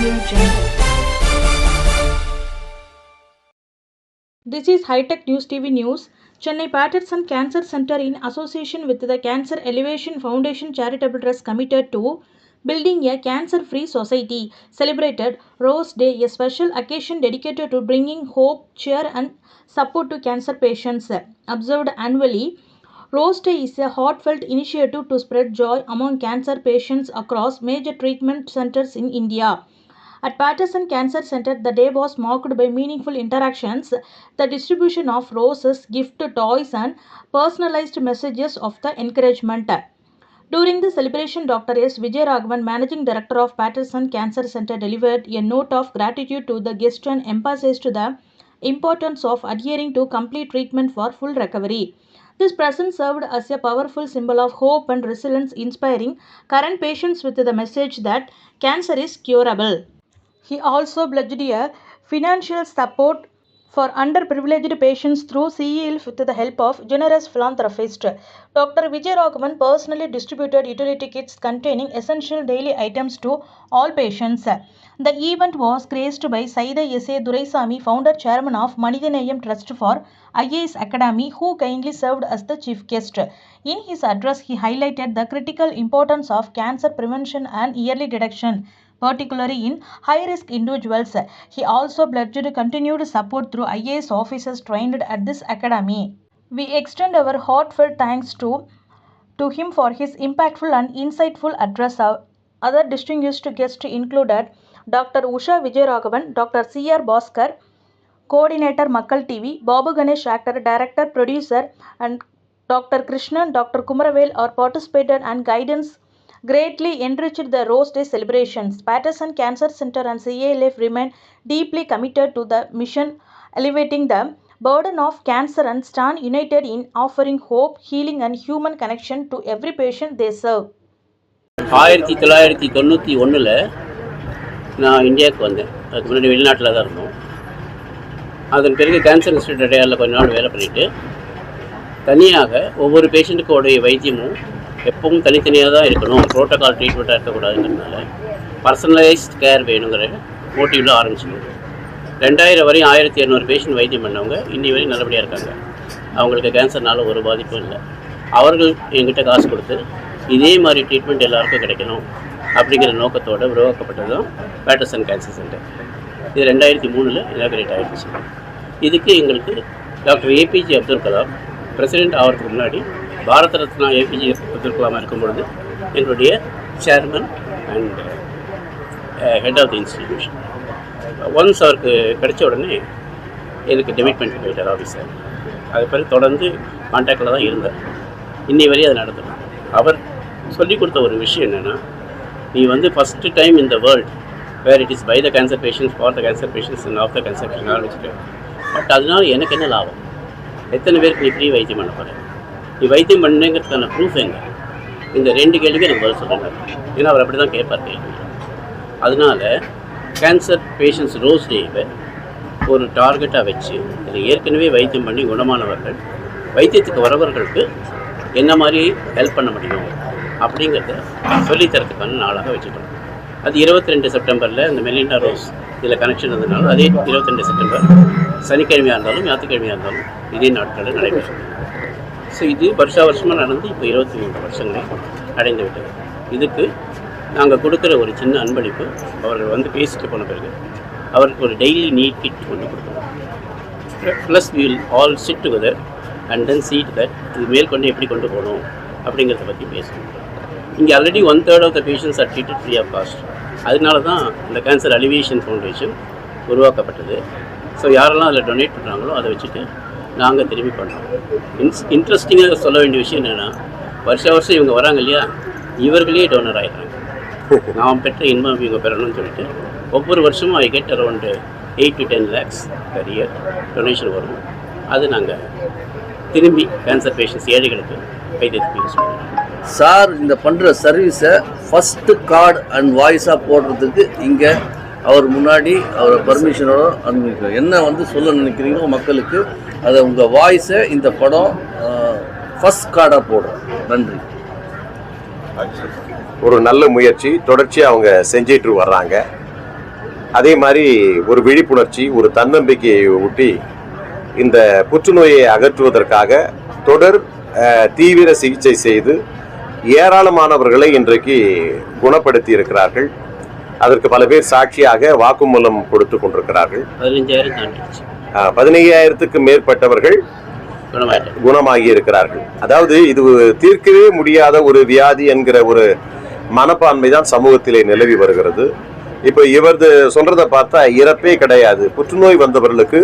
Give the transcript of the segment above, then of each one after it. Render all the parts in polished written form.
Audio Jungle. This is High-Tech News TV News. Chennai Patterson Cancer Center, in association with the Cancer Elevation Foundation Charitable Trust, committed to building a cancer-free society, celebrated Rose Day, a special occasion dedicated to bringing hope, cheer and support to cancer patients. Observed annually, Rose Day is a heartfelt initiative to spread joy among cancer patients across major treatment centers in India. At Patterson Cancer Center, the day was marked by meaningful interactions, the distribution of roses, gift toys, and personalized messages of the encouragement. During the celebration, Dr. S. Vijayaraghavan, Managing Director of Patterson Cancer Center, delivered a note of gratitude to the guests and emphasized the importance of adhering to complete treatment for full recovery. This present served as a powerful symbol of hope and resilience, inspiring current patients with the message that cancer is curable. He also pledged a financial support for underprivileged patients through CEL with the help of generous philanthropist. Dr. Vijayaraghavan personally distributed utility kits containing essential daily items to all patients. The event was graced by Saida S.A. Duraisamy, founder chairman of Manidaneyam Trust for IAS Academy, who kindly served as the chief guest. In his address, he highlighted the critical importance of cancer prevention and early detection, particularly in high-risk individuals. He also pledged continued support through IAS officers trained at this academy. We extend our heartfelt thanks to him for his impactful and insightful address. Other distinguished guests included Dr. Usha Vijayaraghavan, Dr. C.R. Bhaskar, Coordinator Makkal TV, Babu Ganesh, actor, director, producer, and Dr. Krishnan, Dr. Kumaravel are participated and guidance greatly enriched the Rose Day celebrations. Patterson Cancer Center and CALF remain deeply committed to the mission, elevating the burden of cancer and stand united in offering hope, healing and human connection to every patient they serve. 1991 நான் இந்தியாவுக்கு வந்தேன். அதுக்கு முன்னாடி வெளிநாட்டில் தான் இருந்தோம். அதன் பிறகு கேன்சர் இன்ஸ்டியூட் அடையாளத்தில் கொஞ்ச நாள் வேலை பண்ணிவிட்டு தனியாக ஒவ்வொரு பேஷண்ட்டுக்கோடைய வைத்தியமும் எப்பவும் தனித்தனியாக தான் இருக்கணும், ப்ரோட்டோகால் ட்ரீட்மெண்ட்டாக இருக்கக்கூடாதுங்கிறதுனால பர்சனலைஸ்ட் கேர் வேணுங்கிற மோட்டிவில் ஆரம்பிச்சிடும். 2000 வரையும் 1200 பேஷண்ட் வைத்தியம் பண்ணவங்க இன்னி வரையும் நல்லபடியாக இருக்காங்க. அவங்களுக்கு கேன்சர்னால ஒரு பாதிப்பும் இல்லை. அவர்கள் என்கிட்ட காசு கொடுத்து இதே மாதிரி ட்ரீட்மெண்ட் எல்லாருக்கும் கிடைக்கணும் அப்படிங்கிற நோக்கத்தோடு உருவாக்கப்பட்டது தான் பேட்டர்சன் கேன்சர் சென்டர். இது 2003 இனாகரேட் ஆகிடுச்சு. இதுக்கு எங்களுக்கு டாக்டர் ஏபிஜே அப்துல் கலாம் பிரசிடெண்ட் ஆகிறதுக்கு முன்னாடி பாரத ரத்னா ஏபிஜே அப்துல் கலாம் இருக்கும் பொழுது எங்களுடைய chairman and head of the institution. Once அவருக்கு கிடைச்ச உடனே எனக்கு டெமிட் பண்ணிட்டு போயிட்டார் ஆஃபீஸர். அது பிறகு தொடர்ந்து கான்டாக்டில் தான் இருந்தார். இன்னி வரையும் அது நடந்தது. அவர் சொல்லிக் கொடுத்த ஒரு விஷயம் என்னென்னா, நீ ஃபஸ்ட்டு டைம் இந்த world where it is by the cancer patients, for the cancer patients and of the cancer patient ஆரம்பிச்சுட்டு, பட் அதனால எனக்கு என்ன லாபம், எத்தனை பேருக்கு நீ ஃப்ரீ வைத்தியம் பண்ண போகிற, நீ வைத்தியம் பண்ணுங்கிறதுக்கான ப்ரூஃப் எங்க, இந்த 2 கேள்விக்கு எனக்கு பதில் சொல்லுங்கள். ஏன்னா அவர் அப்படி தான் கேட்பார் கேள்வி. அதனால் கேன்சர் பேஷண்ட்ஸ் ரோஸ் டேவை ஒரு டார்கெட்டாக வச்சு இதில் ஏற்கனவே வைத்தியம் பண்ணி குணமானவர்கள் வைத்தியத்துக்கு வரவர்களுக்கு என்ன மாதிரி ஹெல்ப் பண்ண முடியும் அப்படிங்கிறத சொல்லித்தரத்துக்கான நாளாக வச்சுக்கணும். அது 22 செப்டம்பரில் இந்த மெலிண்டா ரோஸ் இதில் கனெக்ஷன் இருந்ததுனால அதே 22 செப்டம்பர் சனிக்கிழமையாக இருந்தாலும் ஞாயிற்றுக்கிழமையாக இருந்தாலும் இதே நாட்களில் நடைபெறும். ஸோ இது வருஷமாக நடந்து இப்போ 23 வருஷங்களை அடைந்து விட்டது. இதுக்கு நாங்கள் கொடுக்குற ஒரு சின்ன அன்பளிப்பு, அவர்கள் பேசிட்டு போன பிறகு அவருக்கு ஒரு டெய்லி நீட் கிட் கொண்டு கொடுக்குறோம். Plus we will all sit together and then see that இது மேற்கொண்டு எப்படி கொண்டு போகணும் அப்படிங்கிறத பற்றி பேசணும். இங்கே already 1/3 of the patients are treated free of cost. அதனால தான் இந்த கேன்சர் அலிவேஷன் ஃபவுண்டேஷன் உருவாக்கப்பட்டது. ஸோ யாரெல்லாம் அதில் டொனேட் பண்ணுறாங்களோ அதை வச்சுட்டு நாங்கள் திரும்பி பண்ணுறோம். இன்ட்ரெஸ்டிங்காக சொல்ல வேண்டிய விஷயம் என்னென்னா, வருஷம் இவங்க வராங்க இல்லையா, இவர்களே டோனர் ஆகிடுறாங்க. நாம் பெற்ற இன்பம் இவங்க பெறணும்னு சொல்லிட்டு ஒவ்வொரு வருஷமும் I get around 8 to 10 lakhs per year donation வரும். அது நாங்கள் திரும்பி கேன்சர் பேஷண்ட்ஸ் ஏழைகளுக்கு வைத்தியத்துக்கு யூஸ் பண்ணுறோம். சார் இந்த பண்ணுற சர்வீஸை ஃபஸ்ட்டு கார்டு அண்ட் வாய்ஸாக போடுறதுக்கு இங்கே அவர் முன்னாடி அவர் பர்மிஷனோட அனுமதிக்கிறோம். என்ன சொல்ல நினைக்கிறீங்களோ மக்களுக்கு அதை உங்கள் வாய்ஸை இந்த படம் ஃபஸ்ட் கார்டாக போடுறோம். நன்றி. ஒரு நல்ல முயற்சி தொடர்ச்சியாக அவங்க செஞ்சிட்டு வர்றாங்க. அதே மாதிரி ஒரு விழிப்புணர்ச்சி, ஒரு தன்னம்பிக்கையை ஊட்டி இந்த புற்றுநோயை அகற்றுவதற்காக தொடர் தீவிர சிகிச்சை செய்து ஏராளமானவர்களை இன்றைக்கு குணப்படுத்தி இருக்கிறார்கள். அதற்கு பல பேர் சாட்சியாக வாக்குமூலம் கொடுத்து கொண்டிருக்கிறார்கள். 15,000க்கு மேற்பட்டவர்கள் குணமாகி இருக்கிறார்கள். அதாவது இது தீர்க்கவே முடியாத ஒரு வியாதி என்கிற ஒரு மனப்பான்மை தான் சமூகத்திலே நிலவி வருகிறது. இப்போ இவரது சொல்றதை பார்த்தா இறப்பே கிடையாது, புற்றுநோய் வந்தவர்களுக்கு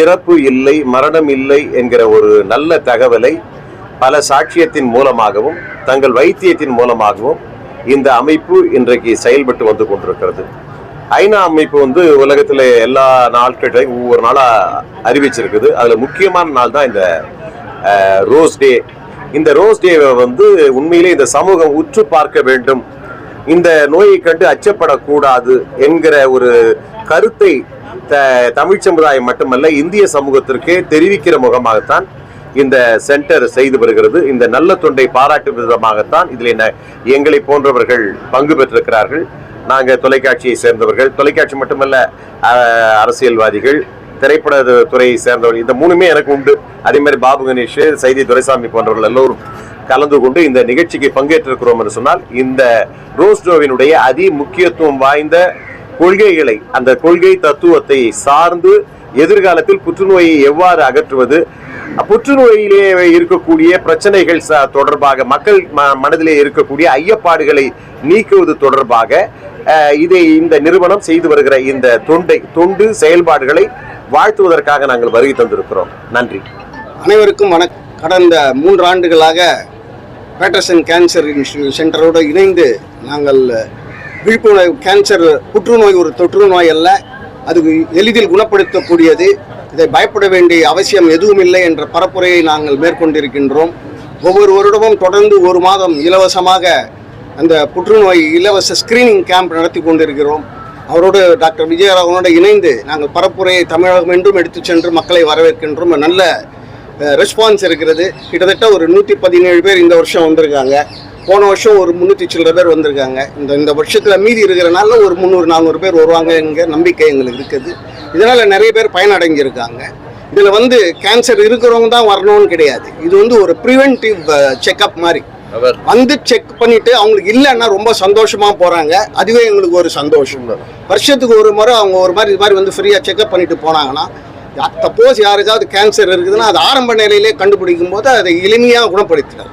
இறப்பு இல்லை, மரணம் இல்லை என்கிற ஒரு நல்ல தகவலை பல சாட்சியத்தின் மூலமாகவும் தங்கள் வைத்தியத்தின் மூலமாகவும் இந்த அமைப்பு இன்றைக்கு செயல்பட்டு வந்து கொண்டிருக்கிறது. ஐநா அமைப்பு உலகத்தில் எல்லா நாட்களையும் ஒவ்வொரு நாளாக அறிவிச்சிருக்குது. அதில் முக்கியமான நாள் தான் இந்த ரோஸ் டே. இந்த ரோஸ் டேவை உண்மையிலே இந்த சமூகம் உற்று பார்க்க வேண்டும், இந்த நோயை கண்டு அச்சப்படக்கூடாது என்கிற ஒரு கருத்தை தமிழ் சமுதாயம் மட்டுமல்ல இந்திய சமூகத்திற்கே தெரிவிக்கிற முகமாகத்தான் இந்த சென்டர் செய்து வருகிறது. இந்த நல்ல தொண்டை பாராட்டும் விதமாகத்தான் இதில் எங்களை போன்றவர்கள் பங்கு பெற்றிருக்கிறார்கள். நாங்கள் தொலைக்காட்சியை சேர்ந்தவர்கள், தொலைக்காட்சி மட்டுமல்ல அரசியல்வாதிகள், திரைப்பட துறையை சேர்ந்தவர்கள், இந்த 3மே எனக்கு உண்டு. அதே மாதிரி பாபு கணேஷ், சைதி துரைசாமி போன்றவர்கள் எல்லோரும் கலந்து கொண்டு இந்த நிகழ்ச்சிக்கு பங்கேற்றிருக்கிறோம் என்று சொன்னால் இந்த ரோஸ் டேவினுடைய அதி முக்கியத்துவம் வாய்ந்த கொள்கைகளை, அந்த கொள்கை தத்துவத்தை சார்ந்து எதிர்காலத்தில் புற்றுநோயை எவ்வாறு அகற்றுவது, புற்றுநோயிலே இருக்கக்கூடிய பிரச்சனைகள் தொடர்பாக மக்கள் மனதிலே இருக்கக்கூடிய ஐயப்பாடுகளை நீக்குவது தொடர்பாக இந்த நிறுவனம் செய்து வருகிற இந்த தொண்டு செயல்பாடுகளை வாழ்த்துவதற்காக நாங்கள் வருகை தந்திருக்கிறோம். நன்றி. அனைவருக்கும் வணக்கம். கடந்த 3 ஆண்டுகளாக பேட்டர்சன் கேன்சர் சென்டரோடு இணைந்து நாங்கள் விழிப்புணர்வு, கேன்சர் புற்றுநோய் ஒரு தொற்று நோய் அல்ல, அது எளிதில் குணப்படுத்தக்கூடியது, இதை பயப்பட வேண்டிய அவசியம் எதுவும் இல்லை என்ற பரப்புரையை நாங்கள் மேற்கொண்டிருக்கின்றோம். ஒவ்வொரு வருடமும் தொடர்ந்து 1 மாதம் இலவசமாக அந்த புற்றுநோய் இலவச ஸ்கிரீனிங் கேம்ப் நடத்தி கொண்டிருக்கிறோம். அவரோடு டாக்டர் விஜயராகவனோடு இணைந்து நாங்கள் பரப்புரையை தமிழகம் என்றும் எடுத்து சென்று மக்களை வரவேற்கின்றோம். நல்ல ரெஸ்பான்ஸ் இருக்கிறது. கிட்டத்தட்ட ஒரு 117 பேர் இந்த வருஷம் வந்திருக்காங்க. போன வருஷம் ஒரு 300 சில்லற பேர் வந்திருக்காங்க. இந்த வருஷத்தில் மீதி இருக்கிறனால ஒரு 300-400 பேர் வருவாங்க என்கிற நம்பிக்கை எங்களுக்கு இருக்குது. இதனால் நிறைய பேர் பயனடைஞ்சிருக்காங்க. இதில் கேன்சர் இருக்கிறவங்க தான் வரணும்னு கிடையாது. இது ஒரு ப்ரிவென்டிவ் செக்அப் மாதிரி செக் பண்ணிட்டு அவங்களுக்கு இல்லைன்னா ரொம்ப சந்தோஷமா போறாங்க. அதுவே எங்களுக்கு ஒரு சந்தோஷம். வருஷத்துக்கு ஒரு முறை அவங்க ஒரு மாதிரி இது மாதிரி ஃப்ரீயா செக்அப் பண்ணிட்டு போனாங்கன்னா, சப்போஸ் யாருக்காவது கேன்சர் இருக்குதுன்னா அது ஆரம்ப நிலையிலே கண்டுபிடிக்கும் போது அதை எளிமையாக குணப்படுத்தினார்.